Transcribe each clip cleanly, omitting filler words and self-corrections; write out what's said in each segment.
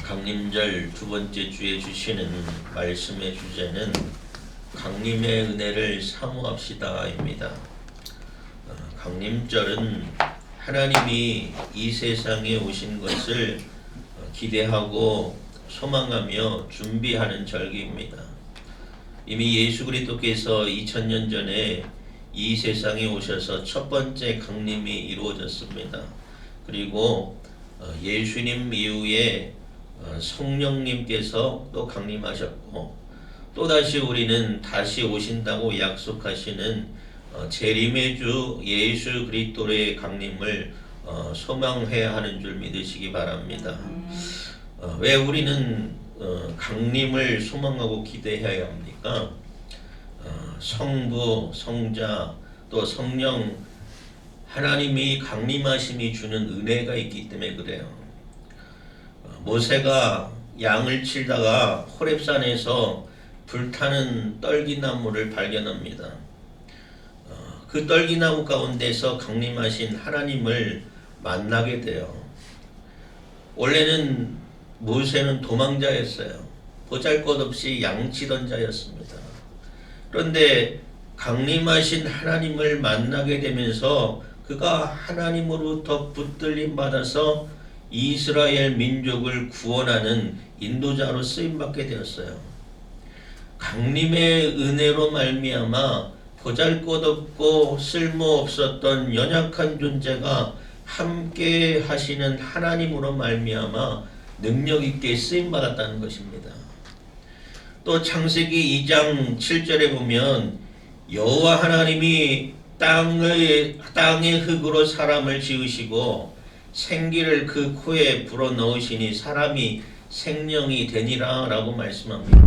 강림절 두 번째 주에 주시는 말씀의 주제는 강림의 은혜를 사모합시다입니다. 강림절은 하나님이 이 세상에 오신 것을 기대하고 소망하며 준비하는 절기입니다. 이미 예수 그리스도께서 2000년 전에 이 세상에 오셔서 첫 번째 강림이 이루어졌습니다. 그리고 예수님 이후에 성령님께서 또 강림하셨고, 또다시 우리는 다시 오신다고 약속하시는 재림의 주 예수 그리스도의 강림을 소망해야 하는 줄 믿으시기 바랍니다. 왜 우리는 강림을 소망하고 기대해야 합니까? 성부, 성자, 또 성령, 하나님이 강림하심이 주는 은혜가 있기 때문에 그래요. 모세가 양을 치다가 호렙산에서 불타는 떨기나무를 발견합니다. 그 떨기나무 가운데서 강림하신 하나님을 만나게 돼요. 원래는 모세는 도망자였어요. 보잘것없이 양치던 자였습니다. 그런데 강림하신 하나님을 만나게 되면서 그가 하나님으로부터 붙들림 받아서 이스라엘 민족을 구원하는 인도자로 쓰임받게 되었어요. 강림의 은혜로 말미암아 보잘것없고 쓸모없었던 연약한 존재가 함께 하시는 하나님으로 말미암아 능력있게 쓰임받았다는 것입니다. 또 창세기 2장 7절에 보면 여호와 하나님이 땅의 흙으로 사람을 지으시고 생기를 그 코에 불어넣으시니 사람이 생명이 되니라 라고 말씀합니다.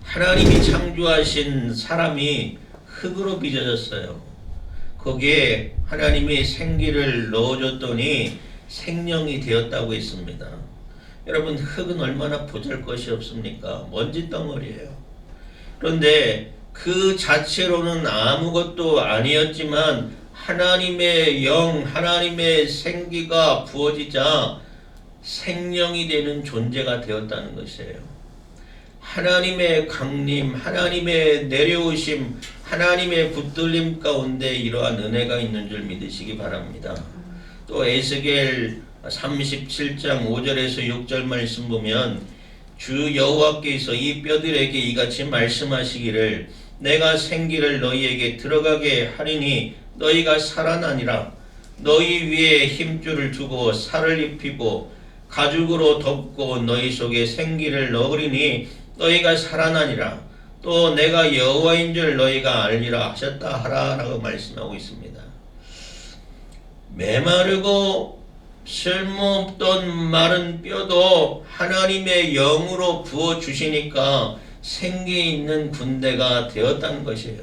하나님이 창조하신 사람이 흙으로 빚어졌어요. 거기에 하나님이 생기를 넣어줬더니 생명이 되었다고 했습니다. 여러분, 흙은 얼마나 보잘것이 없습니까? 먼지 덩어리예요. 그런데 그 자체로는 아무것도 아니었지만 하나님의 영, 하나님의 생기가 부어지자 생명이 되는 존재가 되었다는 것이에요. 하나님의 강림, 하나님의 내려오심, 하나님의 붙들림 가운데 이러한 은혜가 있는 줄 믿으시기 바랍니다. 또 에스겔 37장 5절에서 6절 말씀 보면 주 여호와께서 이 뼈들에게 이같이 말씀하시기를 내가 생기를 너희에게 들어가게 하리니 너희가 살아나니라. 너희 위에 힘줄을 두고 살을 입히고 가죽으로 덮고 너희 속에 생기를 넣으리니 너희가 살아나니라. 또 내가 여호와인 줄 너희가 알리라 하셨다 하라 라고 말씀하고 있습니다. 메마르고 쓸모없던 마른 뼈도 하나님의 영으로 부어주시니까 생기 있는 군대가 되었다는 것이에요.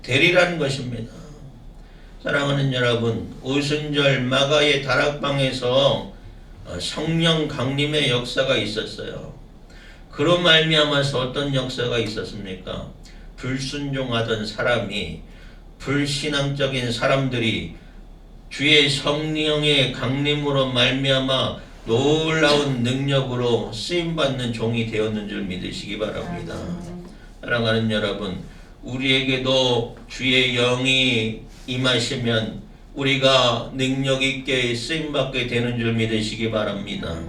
되리라는 것입니다. 사랑하는 여러분, 오순절 마가의 다락방에서 성령 강림의 역사가 있었어요. 그로 말미암아서 어떤 역사가 있었습니까? 불순종하던 사람이, 불신앙적인 사람들이 주의 성령의 강림으로 말미암아 놀라운 능력으로 쓰임받는 종이 되었는 줄 믿으시기 바랍니다. 사랑하는 여러분, 우리에게도 주의 영이 임하시면 우리가 능력있게 쓰임받게 되는 줄 믿으시기 바랍니다.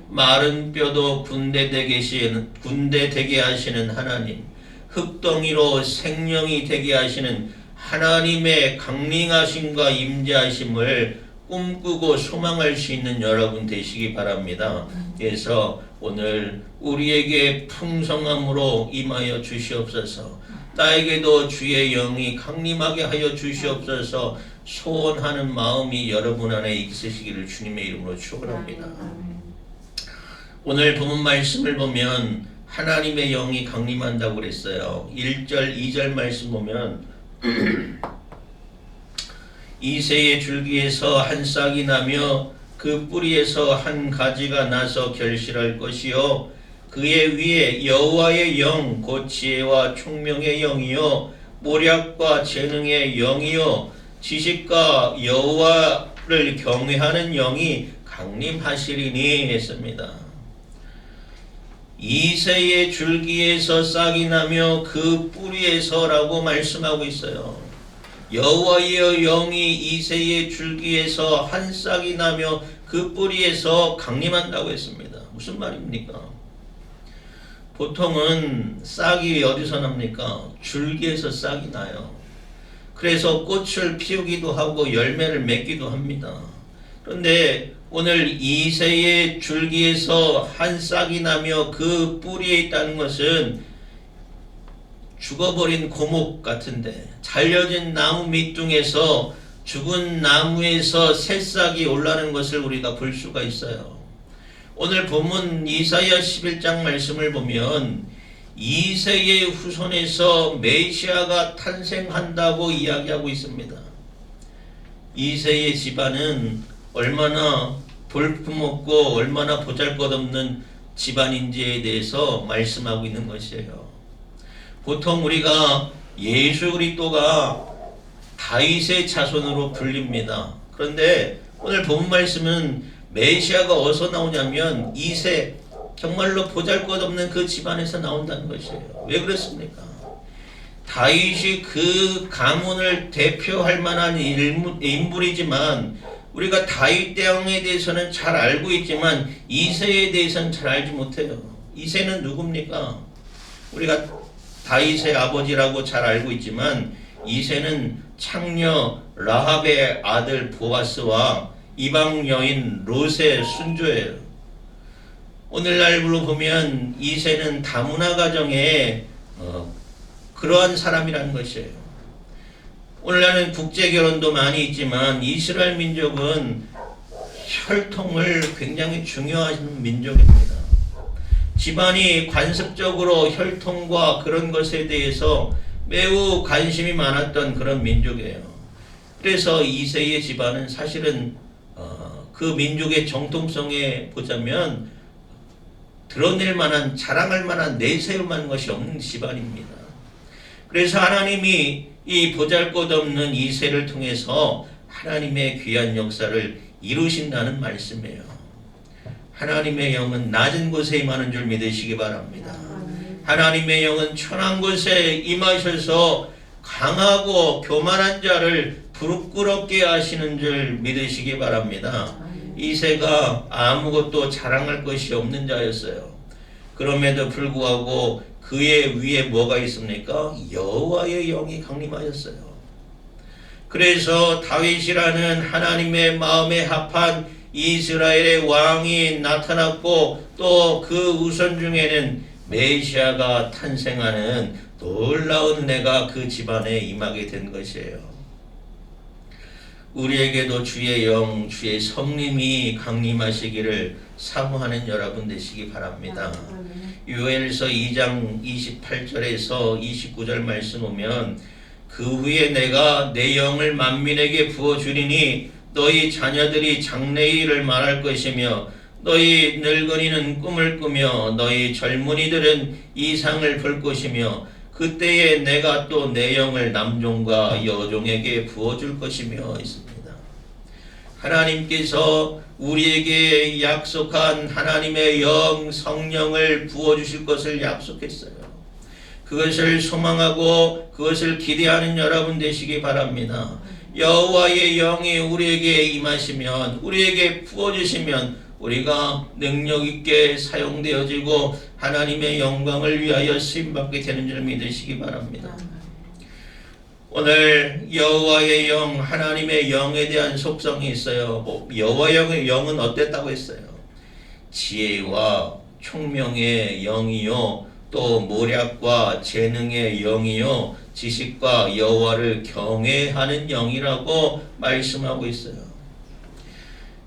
마른 뼈도 군대 되게 하시는 하나님, 흙덩이로 생명이 되게 하시는 하나님의 강림하심과 임재하심을 꿈꾸고 소망할 수 있는 여러분 되시기 바랍니다. 그래서 오늘 우리에게 풍성함으로 임하여 주시옵소서. 나에게도 주의 영이 강림하게 하여 주시옵소서. 소원하는 마음이 여러분 안에 있으시기를 주님의 이름으로 축원합니다. 오늘 본문 말씀을 보면 하나님의 영이 강림한다고 그랬어요. 1절 2절 말씀 보면 이새의 줄기에서 한 싹이 나며 그 뿌리에서 한 가지가 나서 결실할 것이요 그의 위에 여호와의 영 곧 지혜와 총명의 영이요 모략과 재능의 영이요 지식과 여호와 경외하는 영이 강림하시리니 했습니다. 이새의 줄기에서 싹이 나며 그 뿌리에서라고 말씀하고 있어요. 여호와의 영이 이새의 줄기에서 한 싹이 나며 그 뿌리에서 강림한다고 했습니다. 무슨 말입니까? 보통은 싹이 어디서 납니까? 줄기에서 싹이 나요. 그래서 꽃을 피우기도 하고 열매를 맺기도 합니다. 그런데 오늘 이새의 줄기에서 한 싹이 나며 그 뿌리에 있다는 것은 죽어버린 고목 같은데 잘려진 나무 밑둥에서 죽은 나무에서 새싹이 올라오는 것을 우리가 볼 수가 있어요. 오늘 본문 이사야 11장 말씀을 보면 이새의 후손에서 메시아가 탄생한다고 이야기하고 있습니다. 이새의 집안은 얼마나 볼품없고 얼마나 보잘것없는 집안인지에 대해서 말씀하고 있는 것이에요. 보통 우리가 예수 그리스도가 다윗의 자손으로 불립니다. 그런데 오늘 본 말씀은 메시아가 어디서 나오냐면 이새, 정말로 보잘것없는 그 집안에서 나온다는 것이에요. 왜 그렇습니까? 다윗이 그 가문을 대표할 만한 인물이지만 우리가 다윗 왕에 대해서는 잘 알고 있지만 이새에 대해서는 잘 알지 못해요. 이새는 누굽니까? 우리가 다윗의 아버지라고 잘 알고 있지만 이새는 창녀 라합의 아들 보아스와 이방 여인 롯의 순조예요. 오늘날로 보면 이새는 다문화 가정의 그러한 사람이라는 것이에요. 오늘날은 국제결혼도 많이 있지만 이스라엘 민족은 혈통을 굉장히 중요한 민족입니다. 집안이 관습적으로 혈통과 그런 것에 대해서 매우 관심이 많았던 그런 민족이에요. 그래서 이새의 집안은 사실은 그 민족의 정통성에 보자면 드러낼 만한, 자랑할 만한, 내세울 만한 것이 없는 집안입니다. 그래서 하나님이 이 보잘것없는 이새를 통해서 하나님의 귀한 역사를 이루신다는 말씀이에요. 하나님의 영은 낮은 곳에 임하는 줄 믿으시기 바랍니다. 하나님의 영은 천한 곳에 임하셔서 강하고 교만한 자를 부끄럽게 하시는 줄 믿으시기 바랍니다. 이새가 아무것도 자랑할 것이 없는 자였어요. 그럼에도 불구하고 그의 위에 뭐가 있습니까? 여호와의 영이 강림하였어요. 그래서 다윗이라는 하나님의 마음에 합한 이스라엘의 왕이 나타났고 또 그 우선 중에는 메시아가 탄생하는 놀라운 은혜가 그 집안에 임하게 된 것이에요. 우리에게도 주의 영, 주의 성님이 강림하시기를 사모하는 여러분 되시기 바랍니다. 요엘서 2장 28절에서 29절 말씀 보면 그 후에 내가 내 영을 만민에게 부어주리니 너희 자녀들이 장래일을 말할 것이며 너희 늙은이는 꿈을 꾸며 너희 젊은이들은 이상을 볼 것이며 그때에 내가 또 내 영을 남종과 여종에게 부어줄 것이며 있습니다. 하나님께서 우리에게 약속한 하나님의 영, 성령을 부어주실 것을 약속했어요. 그것을 소망하고 그것을 기대하는 여러분 되시기 바랍니다. 여호와의 영이 우리에게 임하시면, 우리에게 부어주시면 우리가 능력 있게 사용되어지고 하나님의 영광을 위하여 쓰임받게 되는 줄 믿으시기 바랍니다. 오늘 여호와의 영, 하나님의 영에 대한 속성이 있어요. 여호와의 영은 어땠다고 했어요? 지혜와 총명의 영이요, 또 모략과 재능의 영이요, 지식과 여호와를 경외하는 영이라고 말씀하고 있어요.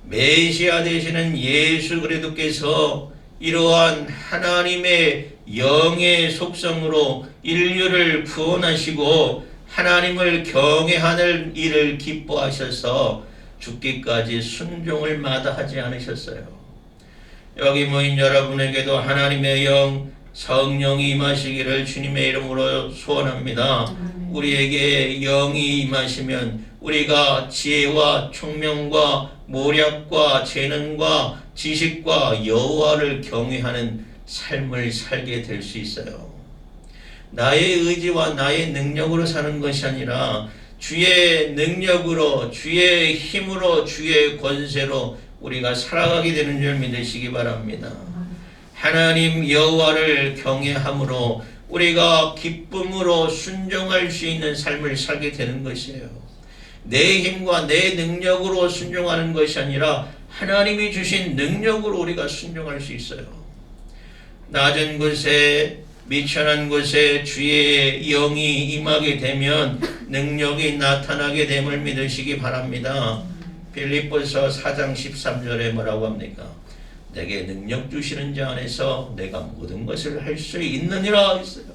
메시아 되시는 예수 그리스도께서 이러한 하나님의 영의 속성으로 인류를 구원하시고 하나님을 경외하는 일을 기뻐하셔서 죽기까지 순종을 마다하지 않으셨어요. 여기 모인 여러분에게도 하나님의 영, 성령이 임하시기를 주님의 이름으로 소원합니다. 우리에게 영이 임하시면 우리가 지혜와 총명과 모략과 재능과 지식과 여호와를 경외하는 삶을 살게 될 수 있어요. 나의 의지와 나의 능력으로 사는 것이 아니라 주의 능력으로, 주의 힘으로, 주의 권세로 우리가 살아가게 되는 줄 믿으시기 바랍니다. 하나님 여호와를 경외함으로 우리가 기쁨으로 순종할 수 있는 삶을 살게 되는 것이에요. 내 힘과 내 능력으로 순종하는 것이 아니라 하나님이 주신 능력으로 우리가 순종할 수 있어요. 낮은 곳에, 미천한 곳에 주의 영이 임하게 되면 능력이 나타나게 됨을 믿으시기 바랍니다. 빌립보서 4장 13절에 뭐라고 합니까? 내게 능력 주시는 자 안에서 내가 모든 것을 할 수 있느니라 했어요.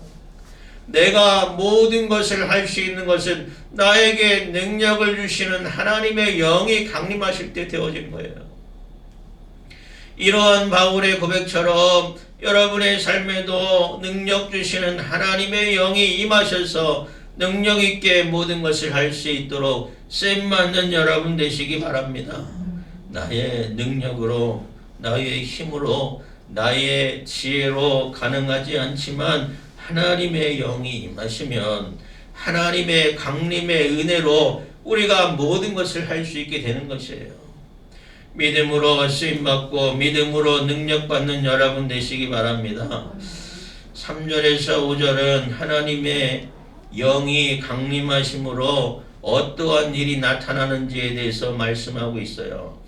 내가 모든 것을 할 수 있는 것은 나에게 능력을 주시는 하나님의 영이 강림하실 때 되어진 거예요. 이러한 바울의 고백처럼 여러분의 삶에도 능력 주시는 하나님의 영이 임하셔서 능력 있게 모든 것을 할 수 있도록 쓰임받는 여러분 되시기 바랍니다. 나의 능력으로, 나의 힘으로, 나의 지혜로 가능하지 않지만 하나님의 영이 임하시면 하나님의 강림의 은혜로 우리가 모든 것을 할 수 있게 되는 것이에요. 믿음으로 쓰임받고 믿음으로 능력받는 여러분 되시기 바랍니다. 3절에서 5절은 하나님의 영이 강림하심으로 어떠한 일이 나타나는지에 대해서 말씀하고 있어요.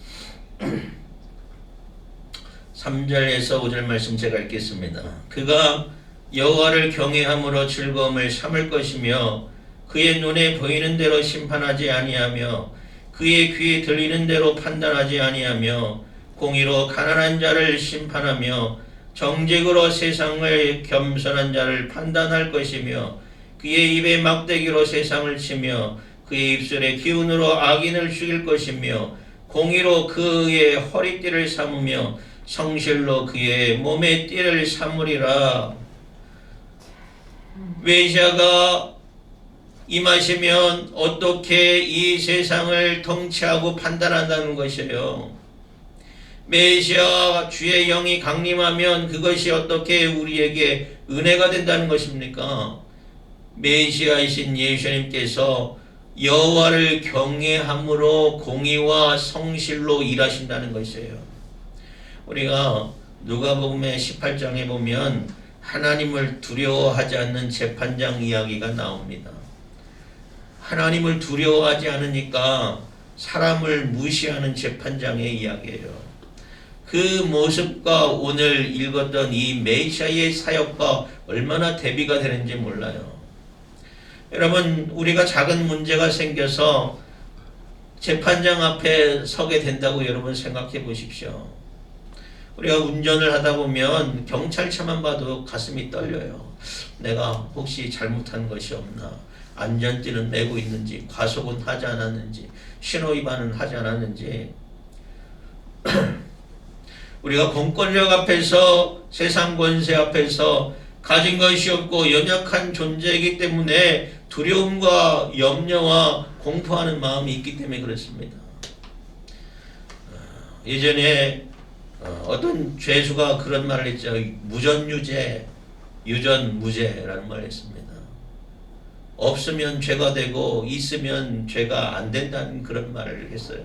3절에서 5절 말씀 제가 읽겠습니다. 그가 여호와를 경외함으로 즐거움을 삼을 것이며 그의 눈에 보이는 대로 심판하지 아니하며 그의 귀에 들리는 대로 판단하지 아니하며 공의로 가난한 자를 심판하며 정직으로 세상을 겸손한 자를 판단할 것이며 그의 입에 막대기로 세상을 치며 그의 입술의 기운으로 악인을 죽일 것이며 공의로 그의 허리띠를 삼으며 성실로 그의 몸의 띠를 삼으리라. 메시아가 임하시면 어떻게 이 세상을 통치하고 판단한다는 것이에요. 메시아 주의 영이 강림하면 그것이 어떻게 우리에게 은혜가 된다는 것입니까? 메시아이신 예수님께서 여호와를 경외함으로 공의와 성실로 일하신다는 것이에요. 우리가 누가복음의 18장에 보면 하나님을 두려워하지 않는 재판장 이야기가 나옵니다. 하나님을 두려워하지 않으니까 사람을 무시하는 재판장의 이야기예요. 그 모습과 오늘 읽었던 이 메시아의 사역과 얼마나 대비가 되는지 몰라요. 여러분, 우리가 작은 문제가 생겨서 재판장 앞에 서게 된다고 여러분 생각해 보십시오. 우리가 운전을 하다 보면 경찰차만 봐도 가슴이 떨려요. 내가 혹시 잘못한 것이 없나? 안전띠는 매고 있는지, 과속은 하지 않았는지, 신호위반은 하지 않았는지. 우리가 공권력 앞에서, 세상 권세 앞에서 가진 것이 없고 연약한 존재이기 때문에 두려움과 염려와 공포하는 마음이 있기 때문에 그렇습니다. 예전에 어떤 죄수가 그런 말을 했죠. 무전유죄, 유전무죄라는 말을 했습니다. 없으면 죄가 되고 있으면 죄가 안 된다는 그런 말을 했어요.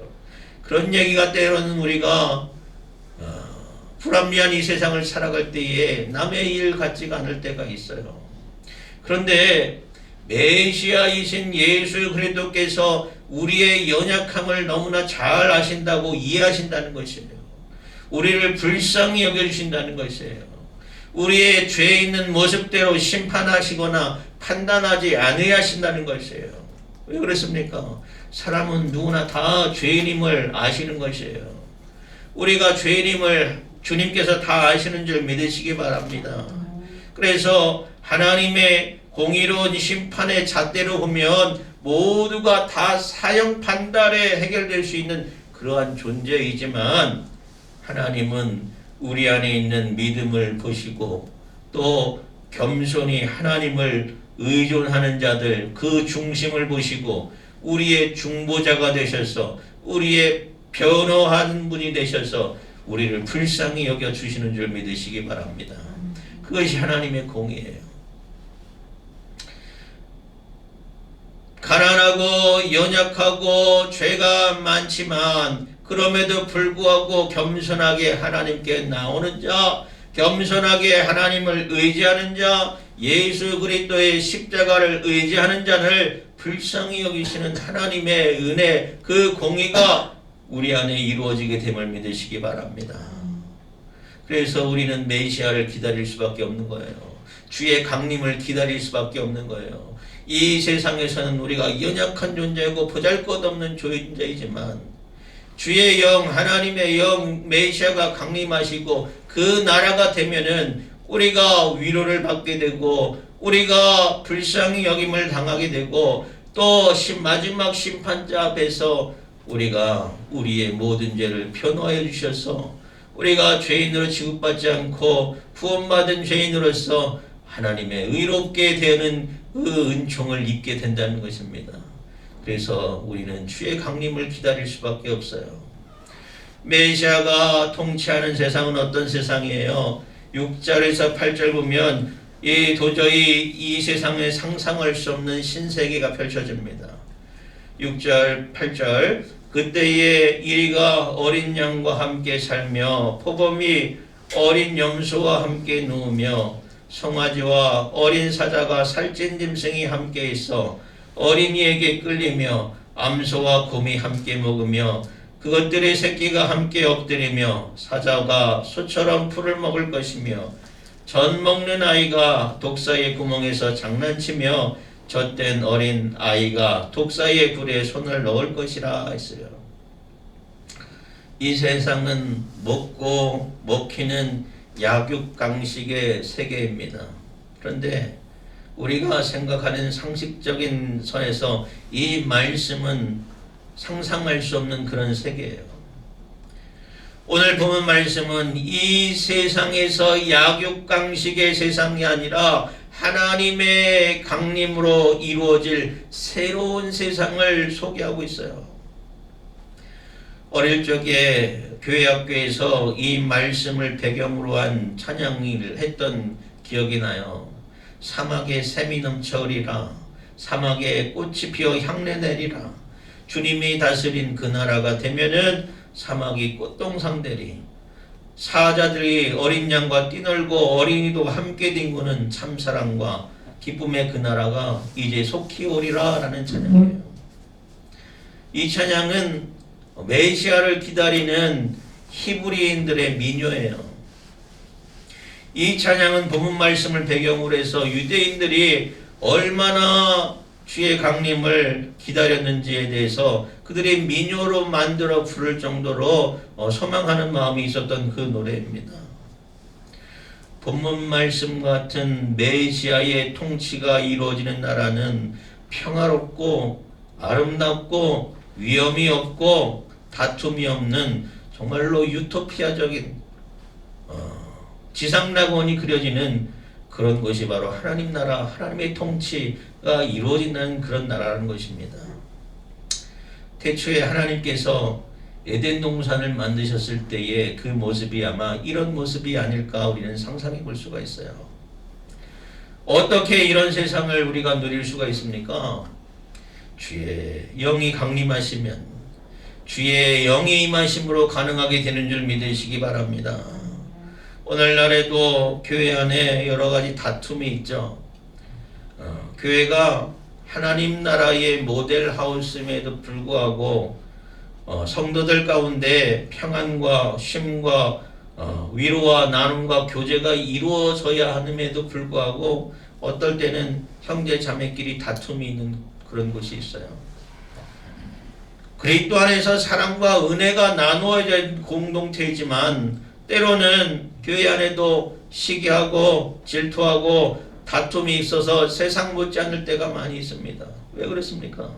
그런 얘기가 때로는 우리가 불합리한 이 세상을 살아갈 때에 남의 일 같지가 않을 때가 있어요. 그런데 메시아이신 예수 그리스도께서 우리의 연약함을 너무나 잘 아신다고 이해하신다는 것이에요. 우리를 불쌍히 여겨주신다는 것이에요. 우리의 죄 있는 모습대로 심판하시거나 판단하지 않으신다는 것이에요. 왜 그렇습니까? 사람은 누구나 다 죄인임을 아시는 것이에요. 우리가 죄인임을 주님께서 다 아시는 줄 믿으시기 바랍니다. 그래서 하나님의 공의로운 심판의 잣대로 보면 모두가 다 사형 판단에 해결될 수 있는 그러한 존재이지만 하나님은 우리 안에 있는 믿음을 보시고 또 겸손히 하나님을 의존하는 자들 그 중심을 보시고 우리의 중보자가 되셔서 우리의 변호하는 분이 되셔서 우리를 불쌍히 여겨주시는 줄 믿으시기 바랍니다. 그것이 하나님의 공의예요. 가난하고 연약하고 죄가 많지만 그럼에도 불구하고 겸손하게 하나님께 나오는 자, 겸손하게 하나님을 의지하는 자, 예수 그리스도의 십자가를 의지하는 자를 불쌍히 여기시는 하나님의 은혜, 그 공의가 우리 안에 이루어지게 됨을 믿으시기 바랍니다. 그래서 우리는 메시아를 기다릴 수밖에 없는 거예요. 주의 강림을 기다릴 수밖에 없는 거예요. 이 세상에서는 우리가 연약한 존재이고 보잘것없는 존재이지만 주의 영, 하나님의 영, 메시아가 강림하시고 그 나라가 되면은 우리가 위로를 받게 되고 우리가 불쌍히 여김을 당하게 되고 또 마지막 심판자 앞에서 우리가 우리의 모든 죄를 변호하여 주셔서 우리가 죄인으로 취급받지 않고 구원받은 죄인으로서 하나님의 의롭게 되는 그 은총을 입게 된다는 것입니다. 그래서 우리는 주의 강림을 기다릴 수밖에 없어요. 메시아가 통치하는 세상은 어떤 세상이에요? 6절에서 8절 보면 도저히 이 세상에 상상할 수 없는 신세계가 펼쳐집니다. 6절 8절 그때에 이리가 어린 양과 함께 살며 포범이 어린 염소와 함께 누우며 송아지와 어린 사자가 살찐 짐승이 함께 있어 어린이에게 끌리며 암소와 곰이 함께 먹으며 그것들의 새끼가 함께 엎드리며 사자가 소처럼 풀을 먹을 것이며 젖 먹는 아이가 독사의 구멍에서 장난치며 젖된 어린 아이가 독사의 굴에 손을 넣을 것이라 했어요. 이 세상은 먹고 먹히는 약육강식의 세계입니다. 그런데 우리가 생각하는 상식적인 선에서 이 말씀은 상상할 수 없는 그런 세계예요. 오늘 보면 말씀은 이 세상에서 약육강식의 세상이 아니라 하나님의 강림으로 이루어질 새로운 세상을 소개하고 있어요. 어릴 적에 교회 학교에서 이 말씀을 배경으로 한 찬양을 했던 기억이 나요. 사막에 샘이 넘쳐오리라, 사막에 꽃이 피어 향내 내리라. 주님이 다스린 그 나라가 되면은 사막이 꽃동상 되리. 사자들이 어린 양과 뛰놀고 어린이도 함께 뒹구는 참사랑과 기쁨의 그 나라가 이제 속히 오리라 라는 찬양이에요. 이 찬양은 메시아를 기다리는 히브리인들의 민요예요. 이 찬양은 본문 말씀을 배경으로 해서 유대인들이 얼마나 주의 강림을 기다렸는지에 대해서 그들의 민요로 만들어 부를 정도로 소망하는 마음이 있었던 그 노래입니다. 본문 말씀 같은 메시아의 통치가 이루어지는 나라는 평화롭고 아름답고 위험이 없고 다툼이 없는 정말로 유토피아적인 지상낙원이 그려지는 그런 것이 바로 하나님 나라, 하나님의 통치가 이루어진다는 그런 나라라는 것입니다. 태초에 하나님께서 에덴 동산을 만드셨을 때의 그 모습이 아마 이런 모습이 아닐까 우리는 상상해 볼 수가 있어요. 어떻게 이런 세상을 우리가 누릴 수가 있습니까? 주의 영이 강림하시면 주의 영의 임하심으로 가능하게 되는 줄 믿으시기 바랍니다. 오늘날에도 교회 안에 여러 가지 다툼이 있죠. 교회가 하나님 나라의 모델 하우스임에도 불구하고 성도들 가운데 평안과 쉼과 위로와 나눔과 교제가 이루어져야 함에도 불구하고 어떨 때는 형제 자매끼리 다툼이 있는 그런 곳이 있어요. 그리스도 안에서 사랑과 은혜가 나누어진 공동체이지만 때로는 교회 안에도 시기하고 질투하고 다툼이 있어서 세상 못지 않을 때가 많이 있습니다. 왜 그렇습니까?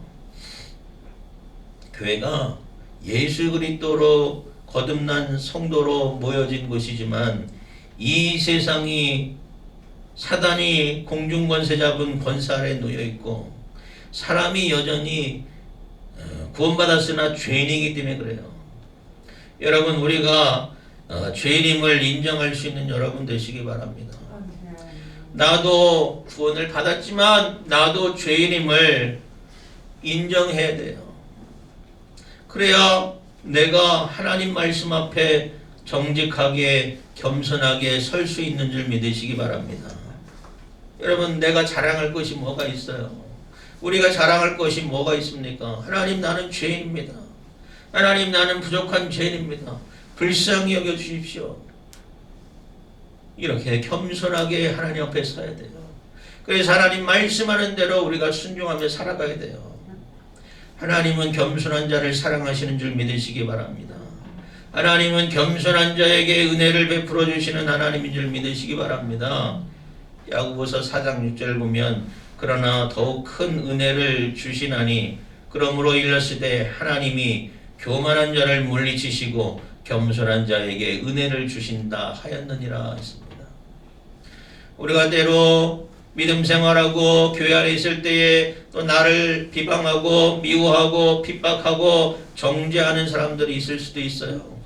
교회가 예수 그리스도로 거듭난 성도로 모여진 곳이지만 이 세상이 사단이 공중권세 잡은 권세 아래 놓여 있고 사람이 여전히 구원받았으나 죄인이기 때문에 그래요. 여러분 우리가 죄인임을 인정할 수 있는 여러분 되시기 바랍니다. 나도 구원을 받았지만 나도 죄인임을 인정해야 돼요. 그래야 내가 하나님 말씀 앞에 정직하게 겸손하게 설 수 있는 줄 믿으시기 바랍니다. 여러분 내가 자랑할 것이 뭐가 있어요? 우리가 자랑할 것이 뭐가 있습니까? 하나님 나는 죄인입니다. 하나님 나는 부족한 죄인입니다. 불쌍히 여겨주십시오. 이렇게 겸손하게 하나님 앞에 서야 돼요. 그래서 하나님 말씀하는 대로 우리가 순종하며 살아가야 돼요. 하나님은 겸손한 자를 사랑하시는 줄 믿으시기 바랍니다. 하나님은 겸손한 자에게 은혜를 베풀어 주시는 하나님인 줄 믿으시기 바랍니다. 야고보서 4장 6절 보면 그러나 더욱 큰 은혜를 주시나니 그러므로 일렀으되 하나님이 교만한 자를 물리치시고 겸손한 자에게 은혜를 주신다 하였느니라 했습니다. 우리가 때로 믿음 생활하고 교회 안에 있을 때에 또 나를 비방하고 미워하고 핍박하고 정죄하는 사람들이 있을 수도 있어요.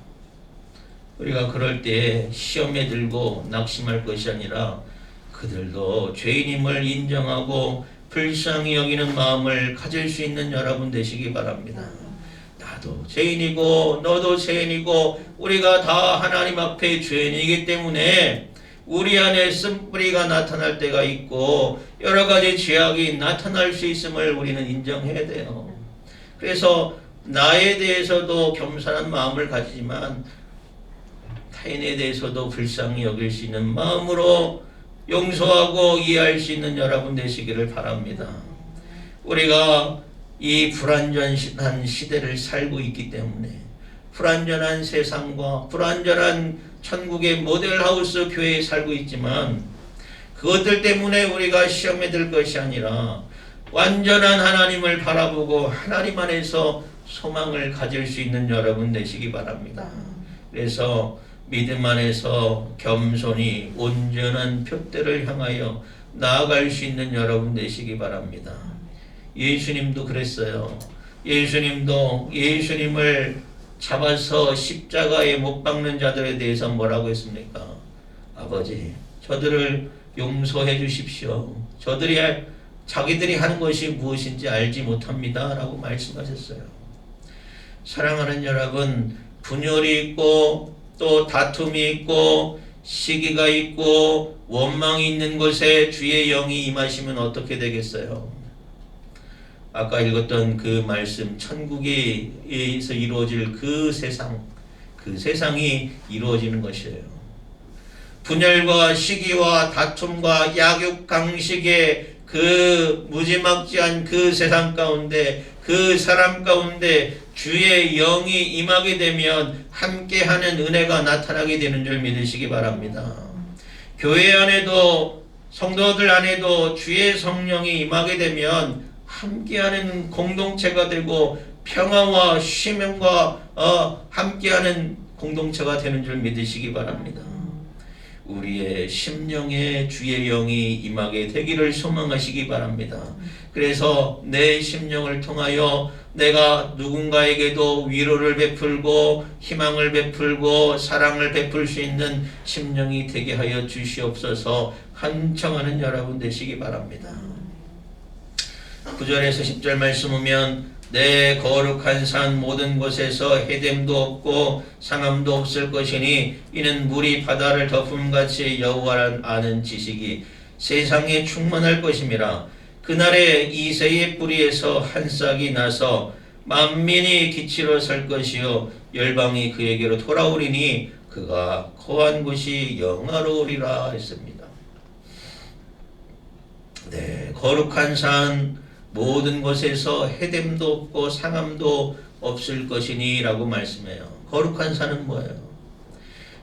우리가 그럴 때 시험에 들고 낙심할 것이 아니라 그들도 죄인임을 인정하고 불쌍히 여기는 마음을 가질 수 있는 여러분 되시기 바랍니다. 나도 죄인이고 너도 죄인이고 우리가 다 하나님 앞에 죄인이기 때문에 우리 안에 쓴뿌리가 나타날 때가 있고 여러 가지 죄악이 나타날 수 있음을 우리는 인정해야 돼요. 그래서 나에 대해서도 겸손한 마음을 가지지만 타인에 대해서도 불쌍히 여길 수 있는 마음으로 용서하고 이해할 수 있는 여러분 되시기를 바랍니다. 우리가 이 불완전한 시대를 살고 있기 때문에 불완전한 세상과 불완전한 천국의 모델하우스 교회에 살고 있지만 그것들 때문에 우리가 시험에 들 것이 아니라 완전한 하나님을 바라보고 하나님 안에서 소망을 가질 수 있는 여러분 되시기 바랍니다. 그래서 믿음 안에서 겸손히 온전한 표대를 향하여 나아갈 수 있는 여러분 되시기 바랍니다. 예수님도 그랬어요. 예수님을 잡아서 십자가에 못 박는 자들에 대해서 뭐라고 했습니까? 아버지, 저들을 용서해 주십시오. 자기들이 하는 것이 무엇인지 알지 못합니다. 라고 말씀하셨어요. 사랑하는 여러분, 분열이 있고 또 다툼이 있고 시기가 있고 원망이 있는 곳에 주의 영이 임하시면 어떻게 되겠어요? 아까 읽었던 그 말씀, 천국에서 이루어질 그 세상이 이루어지는 것이에요. 분열과 시기와 다툼과 약육강식의 그 무지막지한 그 세상 가운데, 그 사람 가운데 주의 영이 임하게 되면 함께하는 은혜가 나타나게 되는 줄 믿으시기 바랍니다. 교회 안에도 성도들 안에도 주의 성령이 임하게 되면 함께하는 공동체가 되고 평화와 쉼과 함께하는 공동체가 되는 줄 믿으시기 바랍니다. 우리의 심령에 주의 영이 임하게 되기를 소망하시기 바랍니다. 그래서 내 심령을 통하여 내가 누군가에게도 위로를 베풀고 희망을 베풀고 사랑을 베풀 수 있는 심령이 되게 하여 주시옵소서 간청하는 여러분 되시기 바랍니다. 9절에서 10절 말씀 보면 내 거룩한 산 모든 곳에서 해됨도 없고 상함도 없을 것이니 이는 물이 바다를 덮음같이 여호와를 아는 지식이 세상에 충만할 것임이라. 그날에 이새의 뿌리에서 한 싹이 나서 만민이 기치로 설 것이요 열방이 그에게로 돌아오리니 그가 거한 곳이 영화로우리라 했습니다. 네, 거룩한 산 모든 곳에서 해됨도 없고 상함도 없을 것이니 라고 말씀해요. 거룩한 산은 뭐예요?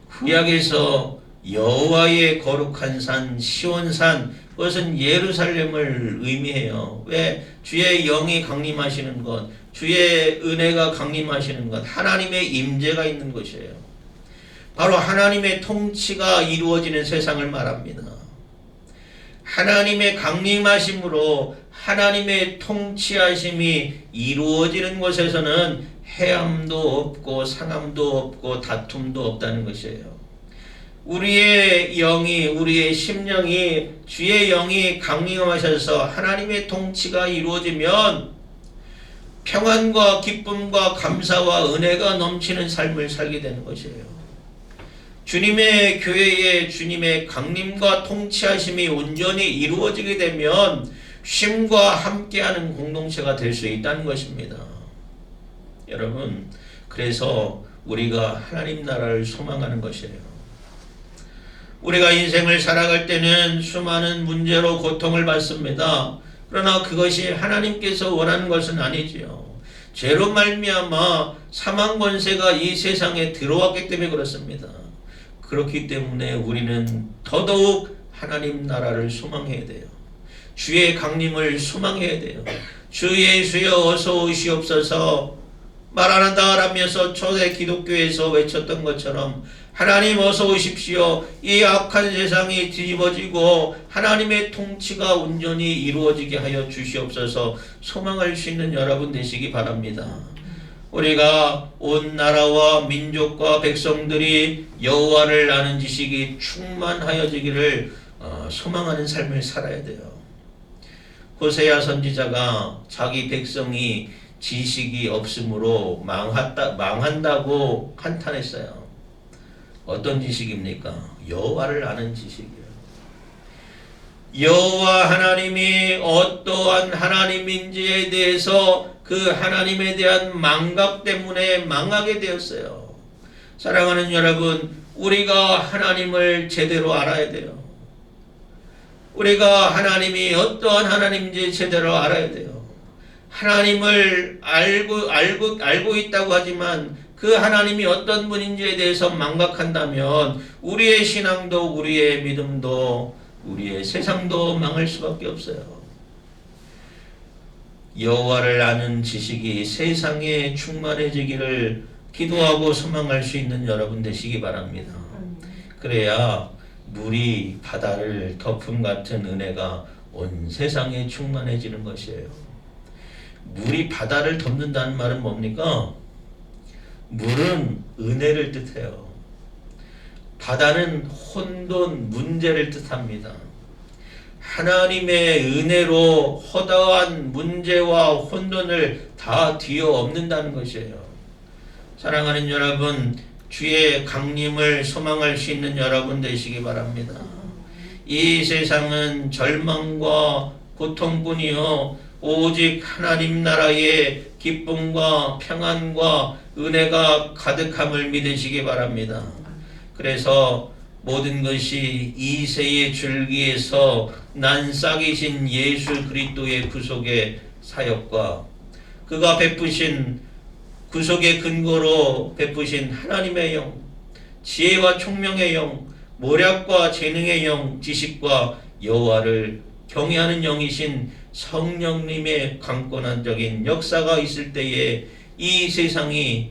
구약에서 여호와의 거룩한 산 시온산, 그것은 예루살렘을 의미해요. 왜? 주의 영이 강림하시는 것, 주의 은혜가 강림하시는 것, 하나님의 임재가 있는 것이에요. 바로 하나님의 통치가 이루어지는 세상을 말합니다. 하나님의 강림하심으로 하나님의 통치하심이 이루어지는 곳에서는 해함도 없고 상함도 없고 다툼도 없다는 것이에요. 우리의 영이, 우리의 심령이, 주의 영이 강림하셔서 하나님의 통치가 이루어지면 평안과 기쁨과 감사와 은혜가 넘치는 삶을 살게 되는 것이에요. 주님의 교회에 주님의 강림과 통치하심이 온전히 이루어지게 되면 쉼과 함께하는 공동체가 될 수 있다는 것입니다. 여러분, 그래서 우리가 하나님 나라를 소망하는 것이에요. 우리가 인생을 살아갈 때는 수많은 문제로 고통을 받습니다. 그러나 그것이 하나님께서 원하는 것은 아니지요. 죄로 말미암아 사망 권세가 이 세상에 들어왔기 때문에 그렇습니다. 그렇기 때문에 우리는 더더욱 하나님 나라를 소망해야 돼요. 주의 강림을 소망해야 돼요. 주 예수여 어서 오시옵소서 말 안 한다 라면서 초대 기독교에서 외쳤던 것처럼 하나님 어서 오십시오. 이 악한 세상이 뒤집어지고 하나님의 통치가 온전히 이루어지게 하여 주시옵소서 소망할 수 있는 여러분 되시기 바랍니다. 우리가 온 나라와 민족과 백성들이 여호와를 아는 지식이 충만하여지기를 소망하는 삶을 살아야 돼요. 호세아 선지자가 자기 백성이 지식이 없으므로 망한다고 한탄했어요. 어떤 지식입니까? 여호와를 아는 지식이에요. 여호와 하나님이 어떠한 하나님인지에 대해서 그 하나님에 대한 망각 때문에 망하게 되었어요. 사랑하는 여러분, 우리가 하나님을 제대로 알아야 돼요. 우리가 하나님이 어떠한 하나님인지 제대로 알아야 돼요. 하나님을 알고 있다고 하지만 그 하나님이 어떤 분인지에 대해서 망각한다면 우리의 신앙도 우리의 믿음도 우리의 세상도 망할 수밖에 없어요. 여호와를 아는 지식이 세상에 충만해지기를 기도하고 소망할 수 있는 여러분 되시기 바랍니다. 그래야 물이 바다를 덮음 같은 은혜가 온 세상에 충만해지는 것이에요. 물이 바다를 덮는다는 말은 뭡니까? 물은 은혜를 뜻해요. 바다는 혼돈, 문제를 뜻합니다. 하나님의 은혜로 허다한 문제와 혼돈을 다 뒤엎는다는 것이에요. 사랑하는 여러분, 주의 강림을 소망할 수 있는 여러분 되시기 바랍니다. 이 세상은 절망과 고통뿐이요 오직 하나님 나라의 기쁨과 평안과 은혜가 가득함을 믿으시기 바랍니다. 그래서 모든 것이 이새의 줄기에서 난 싹이신 예수 그리스도의 구속의 사역과 그가 베푸신 구속의 근거로 베푸신 하나님의 영, 지혜와 총명의 영, 모략과 재능의 영, 지식과 여호와를 경외하는 영이신 성령님의 강권한적인 역사가 있을 때에 이 세상이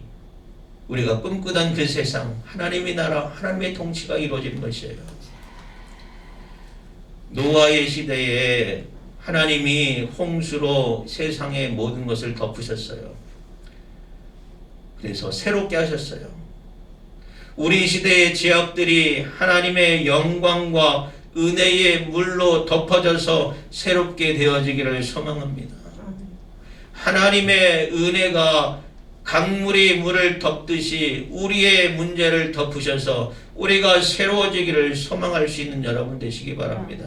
우리가 꿈꾸던 그 세상, 하나님의 나라, 하나님의 통치가 이루어지는 것이에요. 노아의 시대에 하나님이 홍수로 세상의 모든 것을 덮으셨어요. 그래서 새롭게 하셨어요. 우리 시대의 죄악들이 하나님의 영광과 은혜의 물로 덮어져서 새롭게 되어지기를 소망합니다. 하나님의 은혜가 강물이 물을 덮듯이 우리의 문제를 덮으셔서 우리가 새로워지기를 소망할 수 있는 여러분 되시기 바랍니다.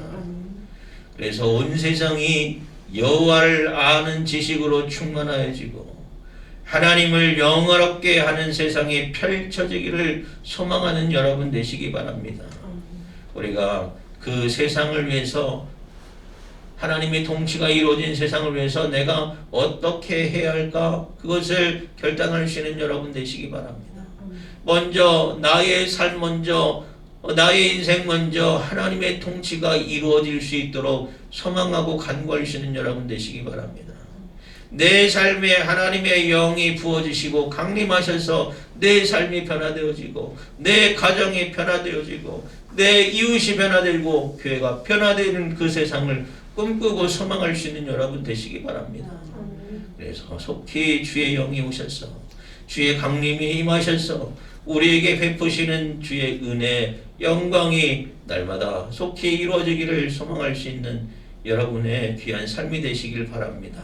그래서 온 세상이 여호와를 아는 지식으로 충만하여지고 하나님을 영화롭게 하는 세상이 펼쳐지기를 소망하는 여러분 되시기 바랍니다. 우리가 그 세상을 위해서 하나님의 통치가 이루어진 세상을 위해서 내가 어떻게 해야 할까? 그것을 결단할 수 있는 여러분 되시기 바랍니다. 먼저 나의 삶 먼저 나의 인생 먼저 하나님의 통치가 이루어질 수 있도록 소망하고 간구할 수 있는 여러분 되시기 바랍니다. 내 삶에 하나님의 영이 부어지시고 강림하셔서 내 삶이 변화되어지고 내 가정이 변화되어지고 내 이웃이 변화되고 교회가 변화되는 그 세상을 꿈꾸고 소망할 수 있는 여러분 되시기 바랍니다. 그래서 속히 주의 영이 오셔서 주의 강림이 임하셔서 우리에게 베푸시는 주의 은혜, 영광이 날마다 속히 이루어지기를 소망할 수 있는 여러분의 귀한 삶이 되시길 바랍니다.